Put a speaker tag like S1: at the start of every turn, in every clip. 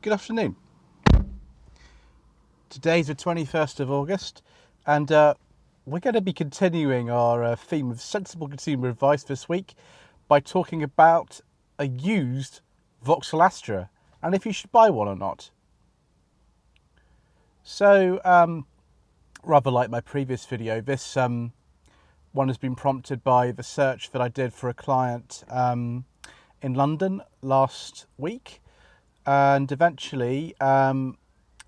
S1: Good afternoon. Today's the 21st of August and we're going to be continuing our theme of sensible consumer advice this week by talking about a used Vauxhall Astra and if you should buy one or not. So, rather like my previous video, this one has been prompted by the search that I did for a client in London last week, and eventually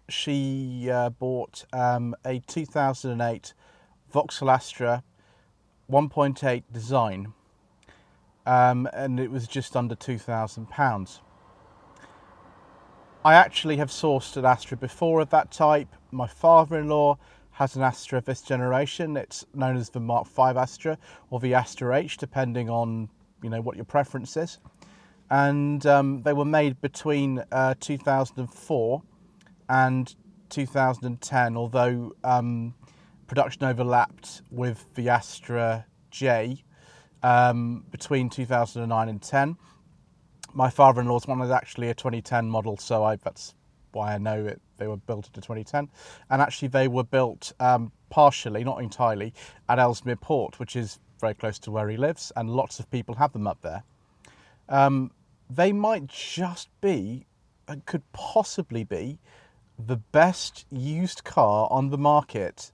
S1: she bought a 2008 Vauxhall Astra 1.8 design, and it was just under £2,000. I actually have sourced an Astra before of that type. My father-in-law has an Astra of this generation. It's known as the Mark V Astra or the Astra H, depending on what your preference is. And they were made between 2004 and 2010, although production overlapped with the Astra J between 2009 and 10. My father-in-law's one is actually a 2010 model, so that's why I know it. They were built into 2010, and actually they were built partially, not entirely, at Ellesmere Port, which is very close to where he lives, and lots of people have them up there. They might just be, and could possibly be, the best used car on the market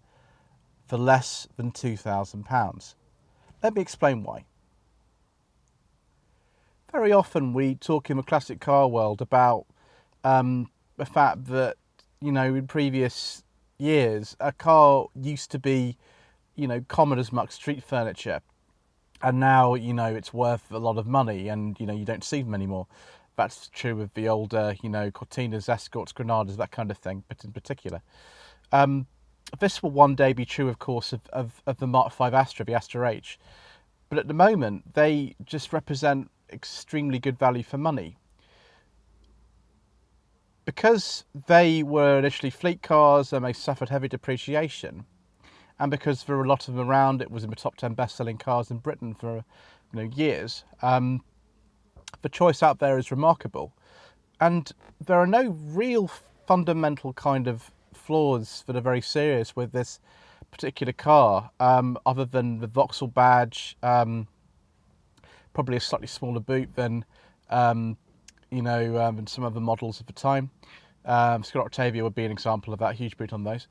S1: for less than £2,000. Let me explain why. Very often we talk in the classic car world about the fact that, in previous years, a car used to be, common as much street furniture. And now, it's worth a lot of money and, you don't see them anymore. That's true with the older, Cortinas, Escorts, Granadas, that kind of thing, but in particular. This will one day be true, of course, of the Mark V Astra, the Astra H. But at the moment, they just represent extremely good value for money. Because they were initially fleet cars and they suffered heavy depreciation, and because there were a lot of them around, it was in the top 10 best-selling cars in Britain for years, the choice out there is remarkable. And there are no real fundamental kind of flaws that are very serious with this particular car, other than the Vauxhall badge, probably a slightly smaller boot than in some other models of the time. Scott Octavia would be an example of that, huge boot on those.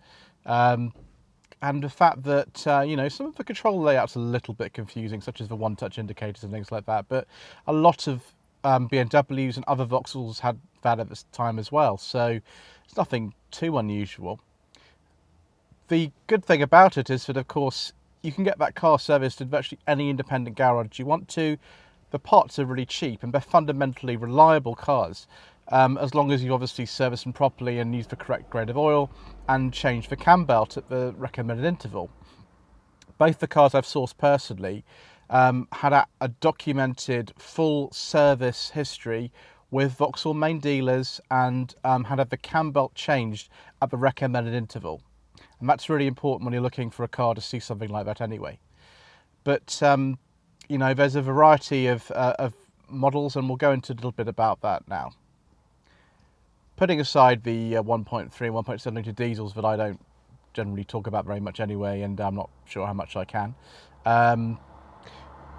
S1: And the fact that, some of the control layout's a little bit confusing, such as the one-touch indicators and things like that, but a lot of BMWs and other Vauxhalls had that at this time as well, so it's nothing too unusual. The good thing about it is that, of course, you can get that car serviced in virtually any independent garage you want to. The parts are really cheap and they're fundamentally reliable cars, as long as you obviously service them properly and use the correct grade of oil and change the cam belt at the recommended interval. Both the cars I've sourced personally had a documented full service history with Vauxhall main dealers and had the cam belt changed at the recommended interval. And that's really important when you're looking for a car to see something like that anyway. But, there's a variety of models, and we'll go into a little bit about that now. Putting aside the 1.3 and 1.7 litre diesels that I don't generally talk about very much anyway, and I'm not sure how much I can.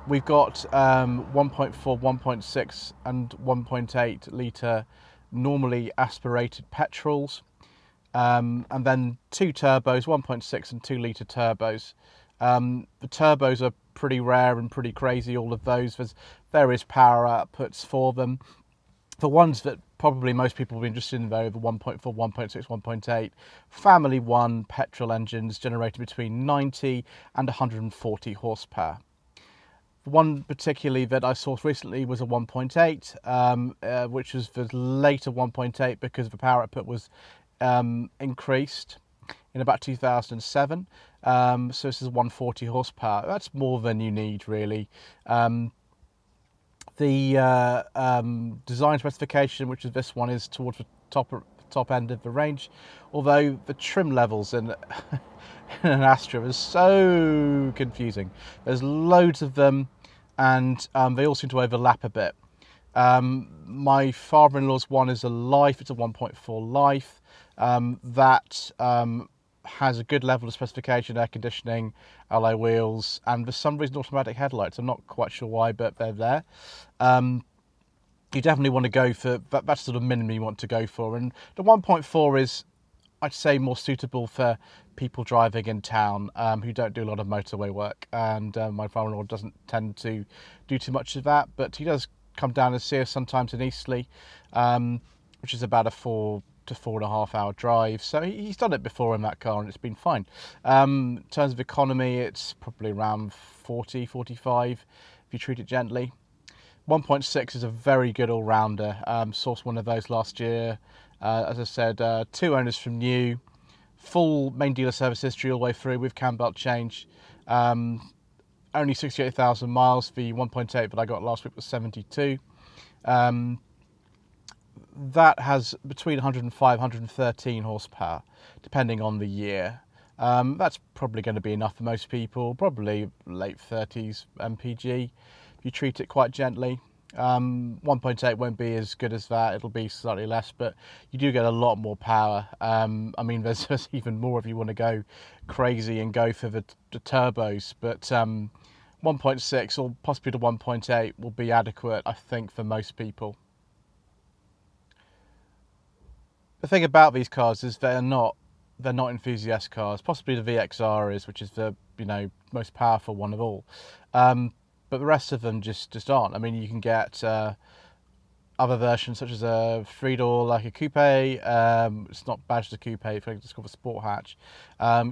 S1: We've got 1.4, 1.6 and 1.8 litre normally aspirated petrols. And then two turbos, 1.6 and 2 litre turbos. The turbos are pretty rare and pretty crazy, all of those. There's various power outputs for them. The ones that probably most people will be interested in, though, the 1.4, 1.6, 1.8 Family 1 petrol engines generated between 90 and 140 horsepower. The one particularly that I sourced recently was a 1.8, which was the later 1.8 because the power output was increased in about 2007. So this is 140 horsepower. That's more than you need, really. The design specification, which is this one, is towards the top end of the range, although the trim levels in an Astra is so confusing. There's loads of them, and they all seem to overlap a bit. My father-in-law's one is a Life. It's a 1.4 Life. That has a good level of specification, air conditioning, alloy wheels, and for some reason automatic headlights. I'm not quite sure why, but they're there. You definitely want to go for that's sort of minimum you want to go for, and the 1.4 is, I'd say, more suitable for people driving in town who don't do a lot of motorway work, and my father-in-law doesn't tend to do too much of that, but he does come down and see us sometimes in Eastleigh, which is about a 4 to 4.5 hour drive, so he's done it before in that car and it's been fine. In terms of economy, it's probably around 40, 45 if you treat it gently. 1.6 is a very good all-rounder. Sourced one of those last year. As I said, 2 owners from new, full main dealer service history all the way through with cambelt change. Only 68,000 miles. The 1.8 that I got last week was 72. That has between 105 and 113 horsepower, depending on the year. That's probably going to be enough for most people, probably late 30s MPG. If you treat it quite gently. 1.8 won't be as good as that, it'll be slightly less, but you do get a lot more power. I mean, there's even more if you want to go crazy and go for the turbos, but 1.6 or possibly the 1.8 will be adequate, I think, for most people. The thing about these cars is they're not enthusiast cars. Possibly the VXR is, which is the most powerful one of all. But the rest of them just aren't. I mean, you can get other versions such as a 3-door like a coupe. It's not badged as a coupe, it's called a sport hatch.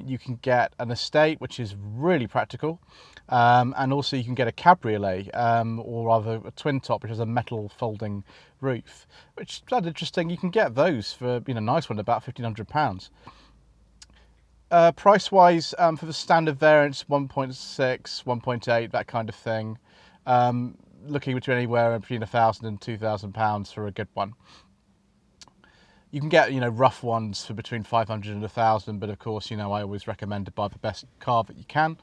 S1: You can get an estate, which is really practical, and also you can get a cabriolet, or rather a twin top, which has a metal folding roof, which is quite interesting. You can get those for a nice one, about £1,500. Price-wise, for the standard variants, 1.6, 1.8, that kind of thing, looking between anywhere between £1,000 and £2,000 for a good one. You can get, rough ones for between 500 and 1,000, but of course, I always recommend to buy the best car that you can.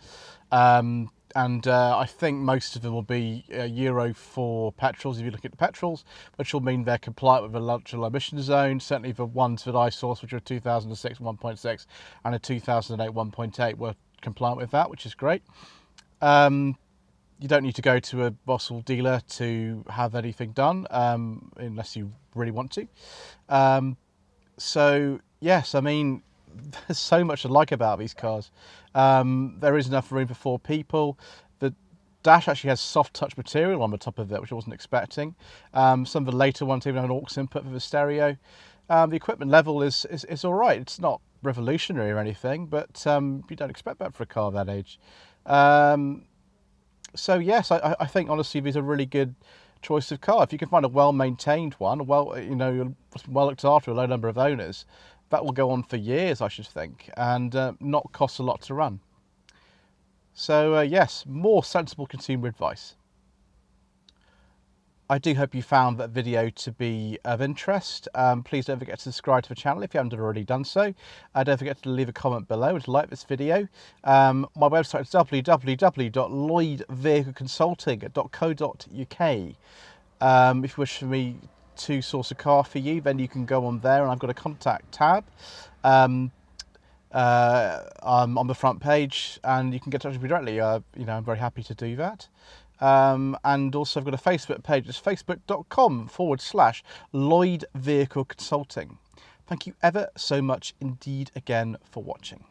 S1: And I think most of them will be Euro 4 petrols, if you look at the petrols, which will mean they're compliant with the ultra-low emission zone. Certainly the ones that I sourced, which are a 2006 1.6 and a 2008 1.8, were compliant with that, which is great. You don't need to go to a Vauxhall dealer to have anything done, unless you really want to. So, yes, I mean, there's so much to like about these cars. There is enough room for 4 people. The dash actually has soft touch material on the top of it, which I wasn't expecting. Some of the later ones even have an aux input for the stereo. The equipment level is all right. It's not revolutionary or anything, but you don't expect that for a car of that age. So yes, I think honestly these are really good choice of car. If you can find a well-maintained one, well looked after, a low number of owners, that will go on for years, I should think, and not cost a lot to run. So yes, more sensible consumer advice. I do hope you found that video to be of interest. Please don't forget to subscribe to the channel if you haven't already done so. Don't forget to leave a comment below and to like this video. My website is www.lloydvehicleconsulting.co.uk. If you wish for me to source a car for you, then you can go on there and I've got a contact tab on the front page, and you can get in touch with me directly. I'm very happy to do that. And also I've got a Facebook page. It's facebook.com/Lloyd Vehicle Consulting. Thank you ever so much indeed again for watching.